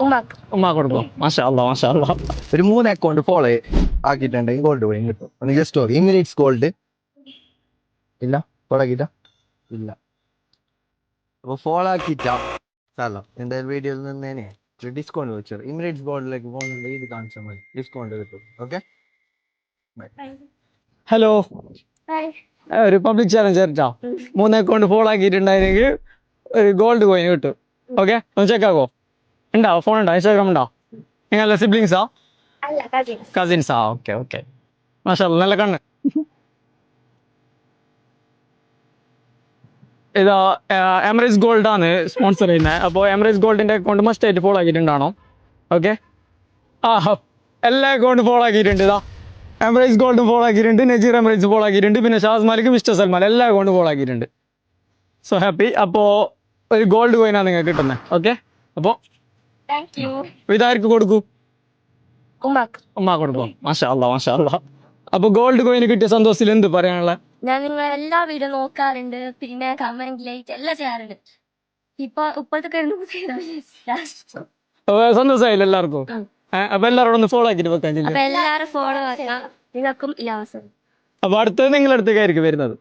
ഉമ്മാ കൊടുക്കും. മാഷാ അല്ലാ മാഷാ അല്ലാ. ഒരു 3 അക്കൗണ്ട് ഫോളോ ആക്കിയിട്ടുണ്ടെങ്കിൽ ഗോൾഡ് കോയിൻ കിട്ടും. ഒന്ന് ജസ്റ്റ് ഇമിറേറ്റ്സ് ഗോൾഡ് ഇല്ല ഫോളോ ആക്കിയിട്ടാ ഇല്ല. അപ്പോൾ ഫോളോ ആക്കിയിട്ടാ സ്ഥലം എന്തായാലും വീഡിയോയിൽ നിന്നേനെ ഡിസ്കൗണ്ട് വെച്ചു. ഇമിറേറ്റ്സ് ഗോൾഡിലേക്ക് പോകുന്നുണ്ടെങ്കിൽ ഇത് കാണിച്ചാൽ മതി, ഡിസ്കൗണ്ട് കിട്ടും. ഓക്കെ ഹലോ, ഒരു പബ്ലിക് ചാലഞ്ച് കേട്ടോ. 3 അക്കൗണ്ട് ഫോളോ ആക്കിയിട്ടുണ്ടായിരുന്നെങ്കിൽ ഒരു ഗോൾഡ് കോയിൻ കിട്ടും. ഓക്കെ, ഒന്ന് ചെക്ക് ആക്കോ. ഉണ്ടോ ഫോൺ ഉണ്ടോ, ഇൻസ്റ്റാഗ്രാം ഉണ്ടോ? നിങ്ങളെ സിബ്ലിങ്സാ കസിൻസാ? ഓക്കെ ഓക്കെ, മാഷാ അല്ലാ, നല്ല കണ്ണ്. ഇതാ എമറേറ്റ്സ് ഗോൾഡ് ആണ് സ്പോൺസർ ചെയ്യുന്നത്. അപ്പോൾ എമറേറ്റ്സ് ഗോൾഡിന്റെ അക്കൗണ്ട് മസ്റ്റ് ആയിട്ട് ഫോളോ ആക്കിയിട്ടുണ്ടാണോ? ഓക്കെ, ആ എല്ലാ അക്കൗണ്ടും ഫോളോ ആക്കിയിട്ടുണ്ട്. ഇതാ എമറേറ്റ്സ് ഗോൾഡും ഫോളോ ആക്കിയിട്ടുണ്ട്, നജീർ എമറേറ്റ്സ് ഫോളോ ആക്കിയിട്ടുണ്ട്, പിന്നെ ഷാസ് മാലിക്, മിസ്റ്റർ സൽമാൻ എല്ലാ അക്കൗണ്ടും ഫോളോ ആക്കിയിട്ടുണ്ട്. So happy. അപ്പോൾ ഒരു ഗോൾഡ് കോയിനാണ് നിങ്ങൾക്ക് കിട്ടുന്നത്. ഓക്കെ, അപ്പോൾ ഇതാർക്ക് കൊടുക്കൂ? ഉമ്മ കൊടുക്കും. മാഷാ അല്ലാ മാഷാ അല്ലാ. അപ്പൊ ഗോൾഡ് കോയിന് കിട്ടിയ സന്തോഷത്തിൽ എന്ത് പറയാനുള്ള? ഞാൻ നിങ്ങളെ എല്ലാ വീഡിയോ നോക്കാറുണ്ട്, പിന്നെ കമന്റ് ലൈക്ക് എല്ലാം ചെയ്യാറുണ്ട്. ഇപ്പോഴത്തെ സന്തോഷമായില്ല എല്ലാവർക്കും? അപ്പൊ എല്ലാവരോടും ഒന്ന് ഫോളോ ആക്കിട്ട് വെക്കാൻ. എല്ലാരും ഫോളോ ആക്കാം. നിങ്ങൾക്കും ഈ അവസരം. അപ്പൊ അടുത്തത് നിങ്ങളുടെ അടുത്തേക്കായിരിക്കും വരുന്നത്.